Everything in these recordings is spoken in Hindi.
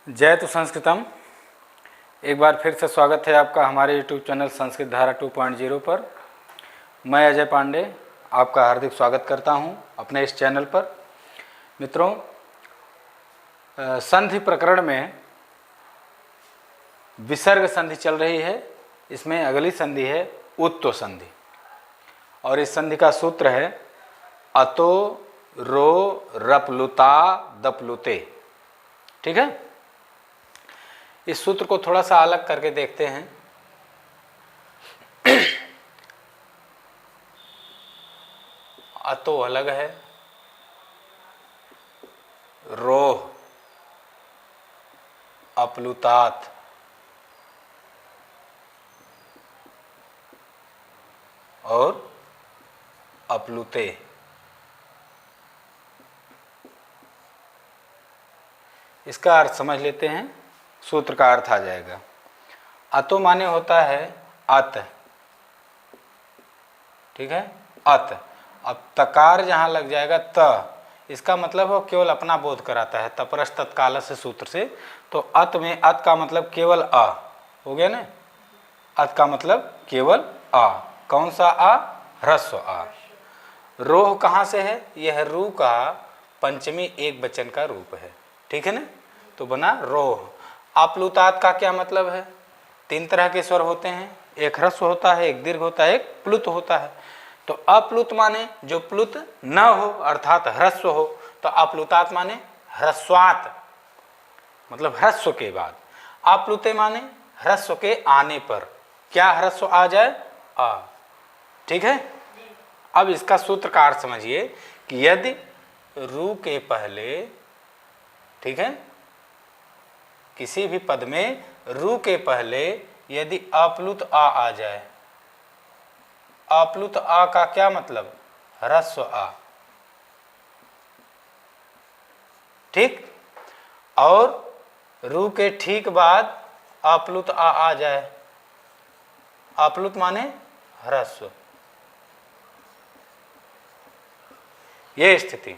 जय तो संस्कृतम। एक बार फिर से स्वागत है आपका हमारे यूट्यूब चैनल संस्कृत धारा 2.0 पर। मैं अजय पांडे आपका हार्दिक स्वागत करता हूं अपने इस चैनल पर। मित्रों, संधि प्रकरण में विसर्ग संधि चल रही है। इसमें अगली संधि है उत्तो संधि और इस संधि का सूत्र है अतो रो रपलुता दपलुते। ठीक है, इस सूत्र को थोड़ा सा अलग करके देखते हैं। अतो अलग है, रोह अपलुतात और अपलुते। इसका अर्थ समझ लेते हैं, सूत्र का अर्थ आ जाएगा। अतो माने होता है अत। ठीक है, अत। अब तकार जहां लग जाएगा त, इसका मतलब वो केवल अपना बोध कराता है तपरस तत्काल से सूत्र से। तो अत में अत का मतलब केवल अ हो गया ना। अत का मतलब केवल आ। कौन सा आ? ह्रस्व आ। रोह कहाँ से है? यह रू का पंचमी एक वचन का रूप है। ठीक है ना, तो बना रोह। अपलुतात का क्या मतलब है? तीन तरह के स्वर होते हैं, एक ह्रस्व होता है, एक दीर्घ होता है, एक प्लुत होता है। तो अपलुत माने जो प्लुत न हो अर्थात ह्रस्व हो, तो अपलुतात माने ह्रस्वात मतलब ह्रस्व के बाद। अपलुते माने ह्रस्व के आने पर। क्या ह्रस्व आ जाए? आ। ठीक है, अब इसका सूत्र का अर्थ समझिए कि यदि रू के पहले, ठीक है, किसी भी पद में रू के पहले यदि अपलुत आ जाए, अपलुत आ का क्या मतलब? ह्रस्व आ। ठीक, और रू के ठीक बाद अपलुत आ जाए, अपलुत माने ह्रस्व। ये स्थिति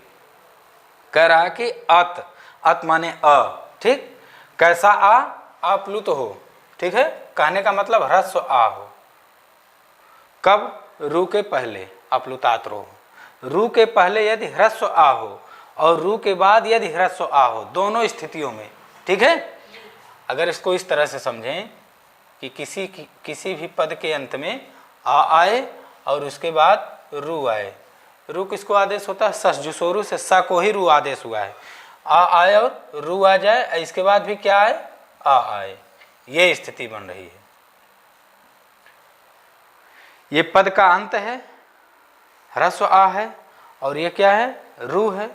कह रहा है कि अत, अत माने अ। ठीक, कैसा आ? अपलुत हो। ठीक है, कहने का मतलब ह्रस्व आ हो। कब? रू के पहले, अपलुतात रो। रू के पहले यदि ह्रस्व आ हो और रू के बाद यदि ह्रस्व आ हो, दोनों स्थितियों में। ठीक है, अगर इसको इस तरह से समझें कि किसी भी पद के अंत में आ आए और उसके बाद रू आए। रू किसको आदेश होता है? ससजुसोरु से स को ही रू आदेश हुआ है। आ आए और रू आ जाए, इसके बाद भी क्या आए? आ आए। ये स्थिति बन रही है। ये पद का अंत है, ह्रस्व आ है, और ये क्या है? रू है।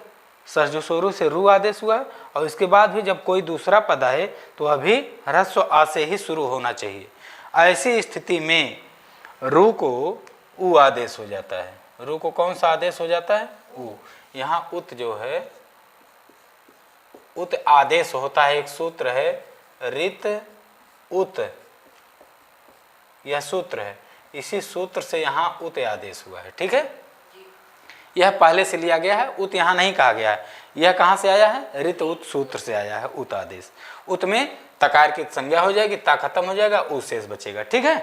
ससजुसोरु से रू आदेश हुआ, और इसके बाद भी जब कोई दूसरा पद आए तो अभी ह्रस्व आ से ही शुरू होना चाहिए। ऐसी स्थिति में रू को उ आदेश हो जाता है। रू को कौन सा आदेश हो जाता है? उ। यहाँ उत जो है, उत आदेश होता है। एक सूत्र है रित उत, यह सूत्र है। इसी सूत्र से यहाँ उत आदेश हुआ है। ठीक है, यह पहले से लिया गया है, उत यहाँ नहीं कहा गया है। यह कहाँ से आया है? रित उत सूत्र से आया है उत आदेश। उत में तकार की संज्ञा हो जाएगी, ता खत्म हो जाएगा, उ शेष बचेगा। ठीक है,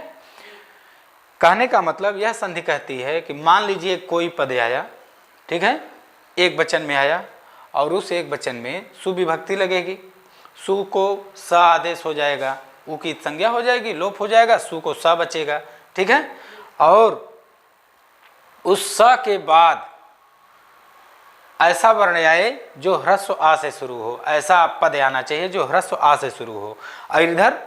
कहने का मतलब यह संधि कहती है कि मान लीजिए कोई पद आया, ठीक है, एक वचन में आया और उस एक वचन में सुविभक्ति लगेगी। सु को स आदेश हो जाएगा, उ की संज्ञा हो जाएगी, लोप हो जाएगा, सु को स बचेगा। ठीक है, और उस स के बाद ऐसा वर्ण आए जो ह्रस्व आ से शुरू हो। ऐसा पद आना चाहिए जो ह्रस्व आ से शुरू हो। और इधर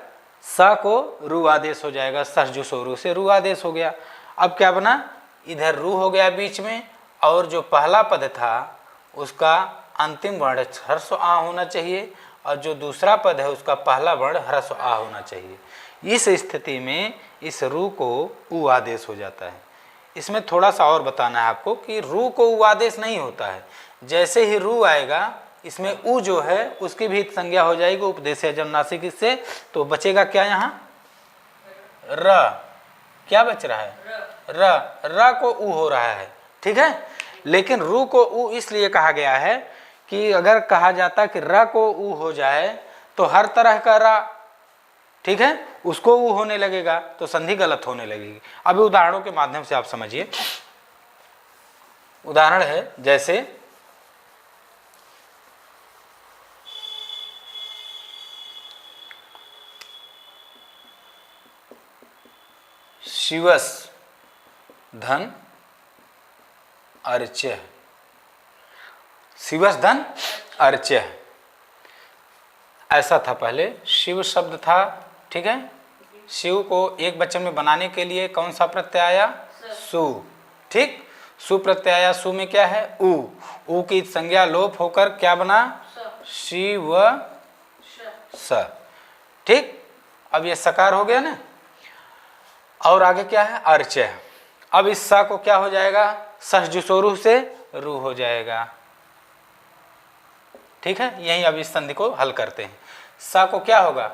स को रू आदेश हो जाएगा, ससजुसोरु से रू आदेश हो गया। अब क्या बना? इधर रू हो गया बीच में, और जो पहला पद था उसका अंतिम वर्ण ह्रस्व आ होना चाहिए, और जो दूसरा पद है उसका पहला वर्ण ह्रस्व आ होना चाहिए। इस स्थिति में इस रू को उ आदेश हो जाता है। इसमें थोड़ा सा और बताना है आपको कि रू को उ आदेश नहीं होता है। जैसे ही रू आएगा इसमें उ जो है उसकी भी संज्ञा हो जाएगी उपदेश जन्नासिक से, तो बचेगा क्या? यहाँ र। क्या बच रहा है? र। र को उ हो रहा है। ठीक है, लेकिन रू को उ इसलिए कहा गया है कि अगर कहा जाता कि र को उ हो जाए तो हर तरह का रा, ठीक है, उसको ऊ होने लगेगा तो संधि गलत होने लगेगी। अभी उदाहरणों के माध्यम से आप समझिए। उदाहरण है जैसे शिवस धन अर्च्य, शिवस धन अर्च्य, ऐसा था पहले। शिव शब्द था, ठीक है, शिव को एक वचन में बनाने के लिए कौन सा प्रत्यय आया? सु, ठीक, सु प्रत्यय आया। सु में क्या है? उ की संज्ञा लोप होकर क्या बना? शिव स, ठीक। अब ये सकार हो गया ना। और आगे क्या है? अर्च्य। अब इस स को क्या हो जाएगा? सस जुसोरू से रू हो जाएगा, ठीक है। यही अब इस संधि को हल करते हैं। स को क्या होगा?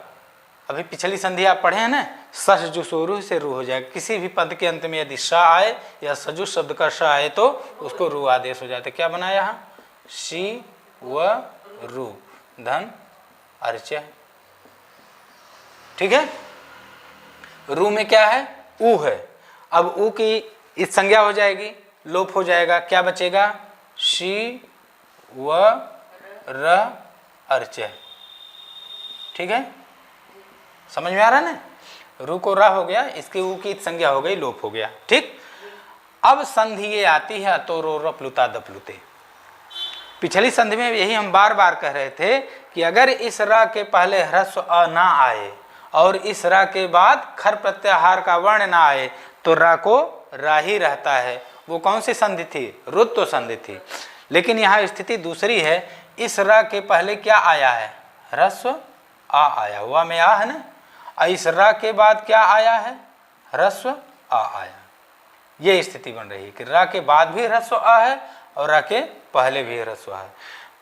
अभी पिछली संधि आप पढ़े हैं ना, सस जुसोरू से रू हो जाएगा। किसी भी पद के अंत में यदि स आए या सजु शब्द का स आए तो उसको रू आदेश हो जाता है। क्या बना यहाँ? शी व रू धन अर्च्य, ठीक है। रू में क्या है? ऊ है। अब ऊ की इस संज्ञा हो जाएगी, लोप हो जाएगा, क्या बचेगा? शी व र अर्च्य, ठीक है। समझ में आ रहा है ना? रू को रा हो गया, इसकी ऊ की संज्ञा हो गई, लोप हो गया, ठीक। अब संधि ये आती है तो रो र प्लुता दप्लुते। पिछली संधि में यही हम बार बार कह रहे थे कि अगर इस रा के पहले ह्रस्व अ ना आए और इस रा के बाद खर प्रत्याहार का वर्ण ना आए तो रा को रा ही रहता है। वो कौन सी संधि थी? रुत्व संधि थी। लेकिन यहाँ स्थिति दूसरी है। इस रा के पहले क्या आया है? ह्रस्व आ आया हुआ में आ है ना। इस रा के बाद क्या आया है? ह्रस्व आ आया। ये स्थिति बन रही है कि रा के बाद भी ह्रस्व आ है और रा के पहले भी ह्रस्व आ है।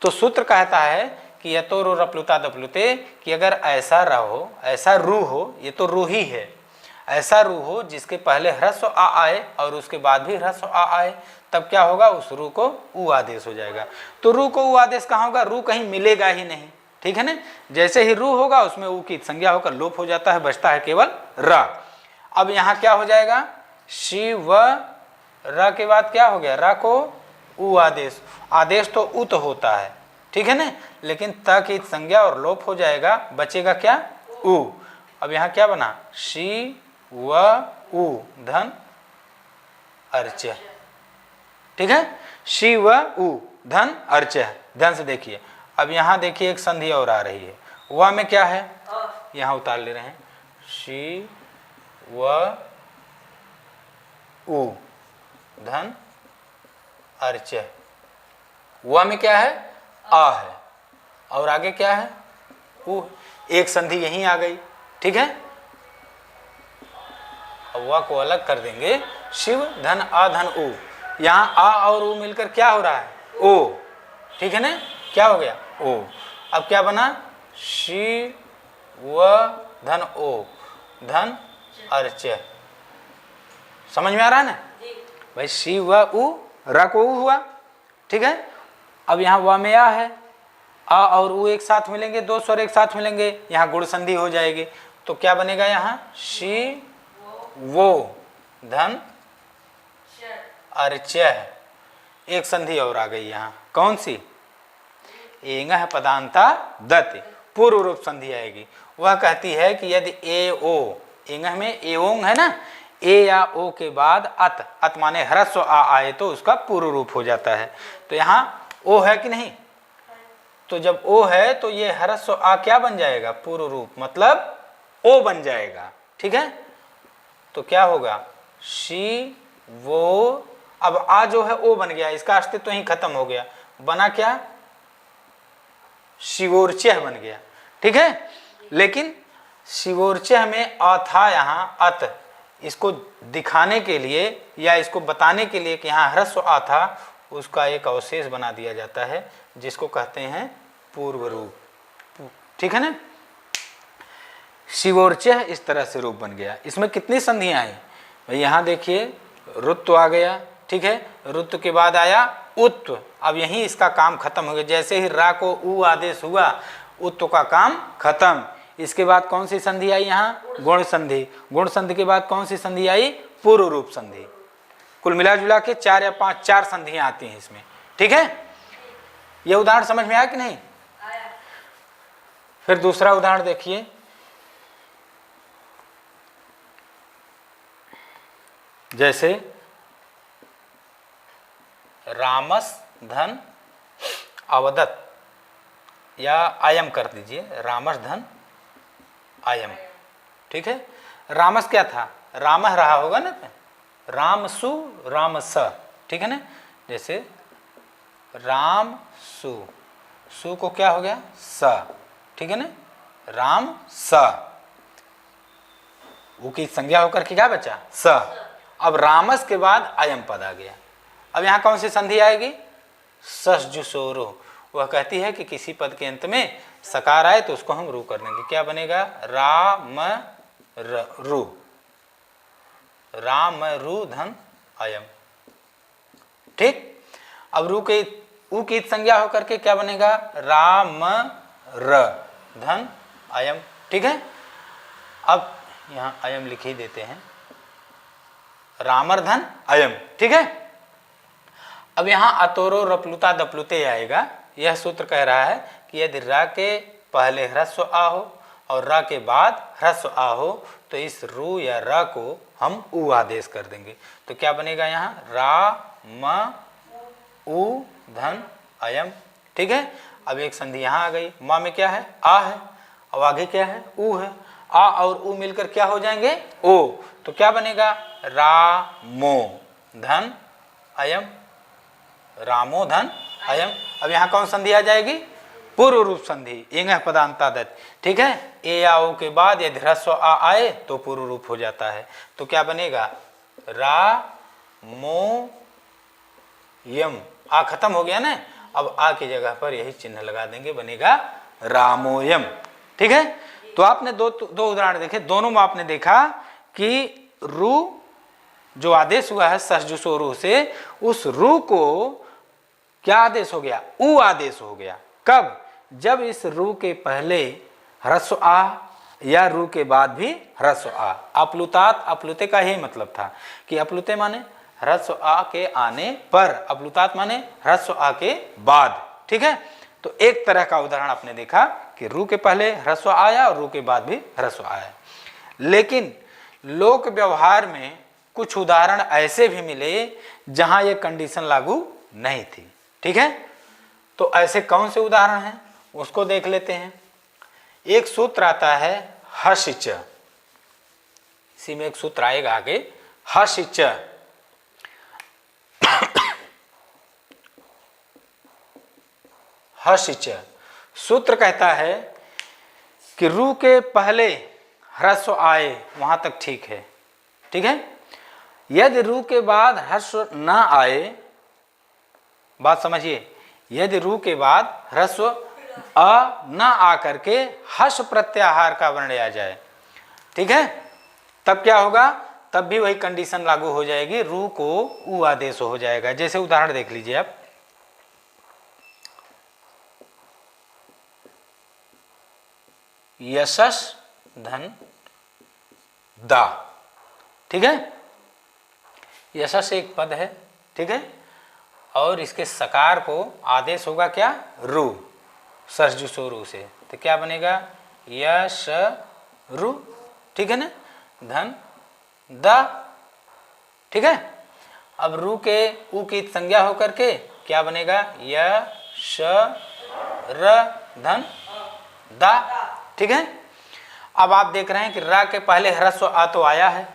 तो सूत्र कहता है कि यतो रो रप्लुता दप्लुते, कि अगर ऐसा रा हो, ऐसा रू हो, ये तो रू ही है, ऐसा रू हो जिसके पहले ह्रस्व आ आए और उसके बाद भी ह्रस्व आ आए, तब क्या होगा? उस रू को ऊ आदेश हो जाएगा। तो रू को ऊ आदेश कहाँ होगा? रू कहीं मिलेगा ही नहीं, ठीक है ना। जैसे ही रू होगा उसमें ऊ की संज्ञा होकर लोप हो जाता है, बचता है केवल रा। अब यहाँ क्या हो जाएगा? शिव रा के बाद क्या हो गया? रा को ऊ आदेश। आदेश तो उत होता है, ठीक है ना, लेकिन त की संज्ञा और लोप हो जाएगा, बचेगा क्या? ऊ। अब यहाँ क्या बना? शी व ऊ धन अर्च्य, ठीक है। शी व ऊ धन अर्च्य। ध्यान से देखिए। अब यहाँ देखिए एक संधि और आ रही है। व में क्या है? यहाँ उतार ले रहे हैं। शी व ऊ धन अर्च्य। व में क्या है? आ है और आगे क्या है? ऊ। एक संधि यहीं आ गई, ठीक है। अब व को अलग कर देंगे। शिव धन आ धन ऊ। यहाँ आ और ऊ मिलकर क्या हो रहा है? ओ, ठीक है ना। क्या हो गया? ओ। अब क्या बना? शी व धन ओ धन अर्च्य। समझ में आ रहा है ना भाई? शी व ऊ, रा को ऊ हुआ, ठीक है। अब यहाँ व में आ है, आ और ऊ एक साथ मिलेंगे, दो स्वर एक साथ मिलेंगे, यहाँ गुण संधि हो जाएगी। तो क्या बनेगा यहाँ? शी वो धन अर्च्य। एक संधि और आ गई यहाँ, कौन सी? एंगह पदांता दति, पूर्व रूप संधि आएगी। वह कहती है कि यदि ए ओ, एंगह में एओंग है ना, ए या ओ के बाद अत, अत माने ह्रस्व आ आए तो उसका पूर्व रूप हो जाता है। तो यहाँ ओ है कि नहीं? तो जब ओ है तो ये ह्रस्व आ क्या बन जाएगा? पूर्व रूप, मतलब ओ बन जाएगा, ठीक है। तो क्या होगा? शी वो। अब आ जो है ओ बन गया, इसका अस्तित्व ही खत्म हो गया, बना क्या? शिवोर्च्य बन गया, ठीक है। लेकिन शिवोर्च्य में अ था यहाँ अत, इसको दिखाने के लिए या इसको बताने के लिए कि यहाँ ह्रस्व आ था, उसका एक अवशेष बना दिया जाता है जिसको कहते हैं पूर्व रूप, ठीक है ना। शिवोर्च्य इस तरह से रूप बन गया। इसमें कितनी संधियां आई भाई? यहाँ देखिए रुत्व आ गया, ठीक है। रुत्व के बाद आया उत्व। अब यहीं इसका काम खत्म हो गया। जैसे ही रा को ऊ आदेश हुआ, उत्तु का काम खत्म। इसके बाद कौन सी संधि आई यहाँ? गुण संधि। गुण संधि के बाद कौन सी संधि आई? पूर्व रूप संधि। कुल मिला जुला के 4 या 5 4 संधियां आती हैं इसमें। ठीक है, ये उदाहरण समझ में आया कि नहीं? आया। फिर दूसरा उदाहरण देखिए, जैसे रामस धन अवदत, या आयम कर दीजिए, रामस धन आयम। ठीक है, रामस क्या था? रामह रहा होगा ना, रामसु रामस। ठीक है ना, जैसे राम सु, सु को क्या हो गया? स। ठीक है ना, राम स, वो की संज्ञा होकर के क्या बचा? स। अब रामस के बाद अयम पद आ गया। अब यहाँ कौन सी संधि आएगी? ससजुसोरो। वह कहती है कि किसी पद के अंत में सकार आए तो उसको हम रू कर देंगे। क्या बनेगा? राम रू, राम रू धन अयम। ठीक, अब रू के ऊ की संज्ञा होकर के क्या बनेगा? राम र धन अयम। ठीक है, अब यहाँ अयम लिख ही देते हैं, रामर धन अयम। ठीक है, अब यहाँ अतोरो रपलुता दपलुते आएगा। यह सूत्र कह रहा है कि यदि रा के पहले ह्रस्व आ हो और रा के बाद ह्रस्व आ हो तो इस रू या रा को हम उ आदेश कर देंगे। तो क्या बनेगा यहाँ? रा म उ धन अयम। ठीक है, अब एक संधि यहाँ आ गई। माँ में क्या है? आ है, अब आगे क्या है? उ है। आ और उ मिलकर क्या हो जाएंगे? ओ। तो क्या बनेगा? रामो धन अयम, रामो धन अयम। अब यहाँ कौन संधि आ जाएगी? पूर्व रूप संधि, इंगह पदांतादत। ठीक है, ए या ओ के बाद यदि ह्रस्व आ आए तो पूर्व रूप हो जाता है। तो क्या बनेगा? रामो यम। आ खत्म हो गया ना, अब आ की जगह पर यही चिन्ह लगा देंगे, बनेगा रामोयम। ठीक है, तो आपने दो उदाहरण देखे, दोनों में आपने देखा कि रू जो आदेश हुआ है ससजुसोरू से, उस रू को क्या आदेश हो गया? उ आदेश हो गया। कब? जब इस रू के पहले ह्रस्व आ या रू के बाद भी ह्रस्व आ। अपलुतात, अपलुते का ही मतलब था कि अपलुते माने ह्रस्व आ के आने पर, अपलुतात माने ह्रस्व आ के बाद। ठीक है, तो एक तरह का उदाहरण आपने देखा कि रू के पहले ह्रस्व आया और रू के बाद भी ह्रस्व आया। लेकिन लोक व्यवहार में कुछ उदाहरण ऐसे भी मिले जहां ये कंडीशन लागू नहीं थी। ठीक है, तो ऐसे कौन से उदाहरण हैं उसको देख लेते हैं। एक सूत्र आता है हसिच, इसी में एक सूत्र आएगा आगे, हसिच। हसिच सूत्र कहता है कि रू के पहले ह्रस्व आए वहां तक ठीक है। ठीक है, यदि रू के बाद ह्रस्व न आए, बात समझिए, यदि रू के बाद ह्रस्व अ न आ करके हस प्रत्याहार का वर्ण आ जाए, ठीक है, तब क्या होगा? तब भी वही कंडीशन लागू हो जाएगी, रू को उ आदेश हो जाएगा। जैसे उदाहरण देख लीजिए आप, यशस धन दा। ठीक है, यशस एक पद है। ठीक है, और इसके सकार को आदेश होगा क्या? रू, सरजुसोरू से। तो क्या बनेगा? यश रू। ठीक है ना, धन दा। ठीक है, अब रू के उ की संज्ञा होकर के क्या बनेगा? यश र धन दा। ठीक है, अब आप देख रहे हैं कि रा के पहले ह्रस्व आ तो आया है।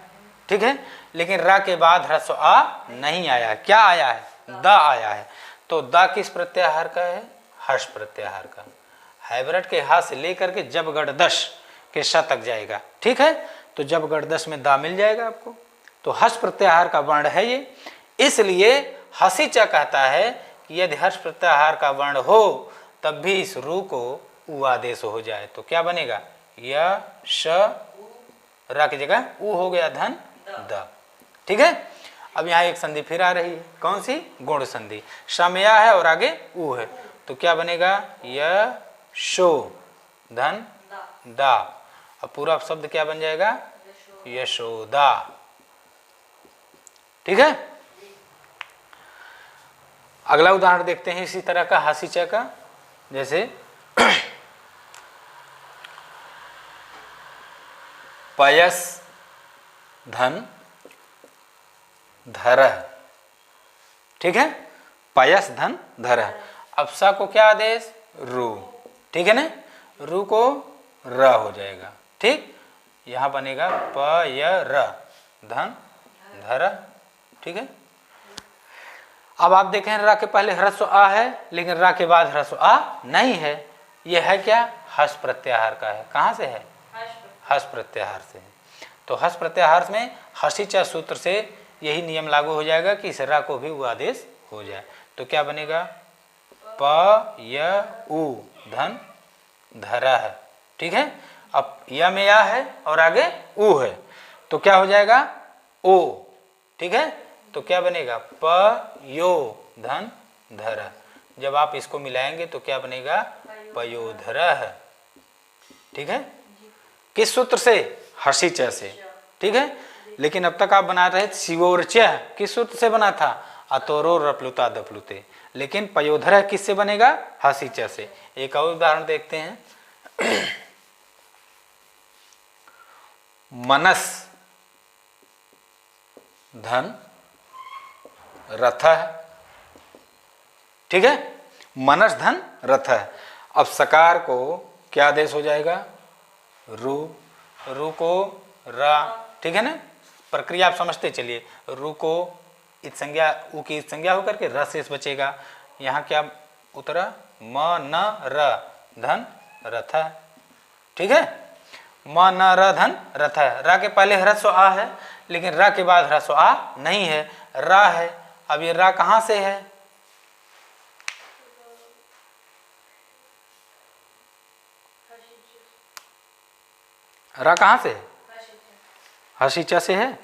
ठीक है, लेकिन रा के बाद ह्रस्व आ नहीं आया। क्या आया है? दा आया है। तो दा किस प्रत्याहार का है? हर्ष प्रत्याहार का। हाइब्रिड के हा से लेकर के जब गढ़ दश के श तक जाएगा। ठीक है, तो जब गढ़ दश में दा मिल जाएगा आपको। तो हर्ष प्रत्याहार का वर्ण है ये, इसलिए हसीचा कहता है कि यदि हर्ष प्रत्याहार का वर्ण हो तब भी इस रू को उ आदेश हो जाए तो क्या बनेगा? य श रा की जगह उ हो गया, धन द। ठीक है, अब यहाँ एक संधि फिर आ रही है। कौन सी? गुण संधि। श में या है और आगे उ है, तो क्या बनेगा? य शो धन दा। अब पूरा शब्द क्या बन जाएगा? यशोदा। ठीक है। अगला उदाहरण देखते हैं इसी तरह का हसी च का। जैसे पयस धन धरह। ठीक है, पयस धन धरह। अब सा को क्या आदेश? रू। ठीक है ना, रू को र हो जाएगा। ठीक, यहां बनेगा प य र धन धरह। ठीक है। अब आप देखें र के पहले ह्रस्व आ है, लेकिन र के बाद ह्रस्व आ नहीं है। यह है क्या? हस प्रत्याहार का है। कहाँ से है? हस प्रत्याहार से है। तो हस प्रत्याहार में हसी च सूत्र से यही नियम लागू हो जाएगा कि इस रा को भी वो आदेश हो जाए। तो क्या बनेगा? प य उ धन धरह। ठीक है। अब य में या है और आगे उ है, तो क्या हो जाएगा? ओ। ठीक है, तो क्या बनेगा? प यो धन धरह। जब आप इसको मिलाएंगे तो क्या बनेगा? पयोधरः। ठीक है, किस सूत्र से? हसी च से। ठीक है, लेकिन अब तक आप बना रहे थे शिवोर च, किस सूत्र से बना था? अतोरो रप्लुता दप्लुते। लेकिन पयोधरः किससे बनेगा? हसी च से। एक और उदाहरण देखते हैं। मनस धन रथः। ठीक है, मनस धन रथः। अब सकार को क्या आदेश हो जाएगा? रू। रू को रा। ठीक है ना, प्रक्रिया आप समझते चलिए। रू को इत संज्ञा, ऊ की इत संज्ञा होकर के र शेष बचेगा। यहाँ क्या उतरा? म न र धन रथ। ठीक है, म न र धन रथ। रा के पहले ह्रस्व आ है, लेकिन रा के बाद ह्रस्व आ नहीं है, रा है। अब ये रा कहाँ से है? रा कहाँ से है? हसी च से है।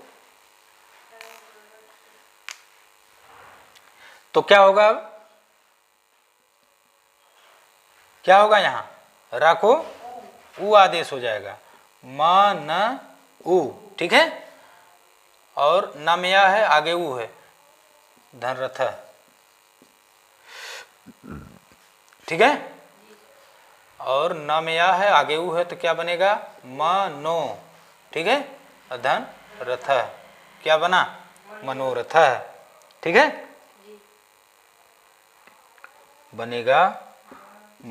तो क्या होगा? अब क्या होगा? यहां रा को उ आदेश हो जाएगा। म न उ। ठीक है, और न में या है, आगे उ है, धन रथ। ठीक है, और न में या है, आगे उ है, तो क्या बनेगा? म नो। ठीक है, धन रथ। क्या बना? मनोरथ। ठीक है, बनेगा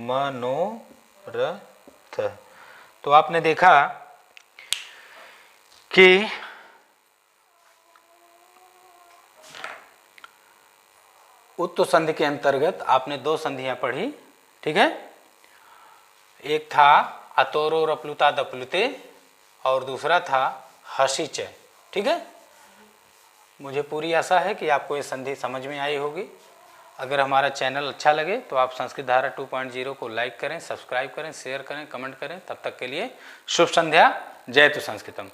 मनोरथ। तो आपने देखा कि उत्तु संधि के अंतर्गत आपने दो संधियां पढ़ी। ठीक है, एक था अतोरो रप्लुता दप्लुते और दूसरा था हसी च। ठीक है, मुझे पूरी आशा है कि आपको ये संधि समझ में आई होगी। अगर हमारा चैनल अच्छा लगे तो आप संस्कृत धारा 2.0 को लाइक करें, सब्सक्राइब करें, शेयर करें, कमेंट करें। तब तक के लिए शुभ संध्या। जय तु संस्कृतम।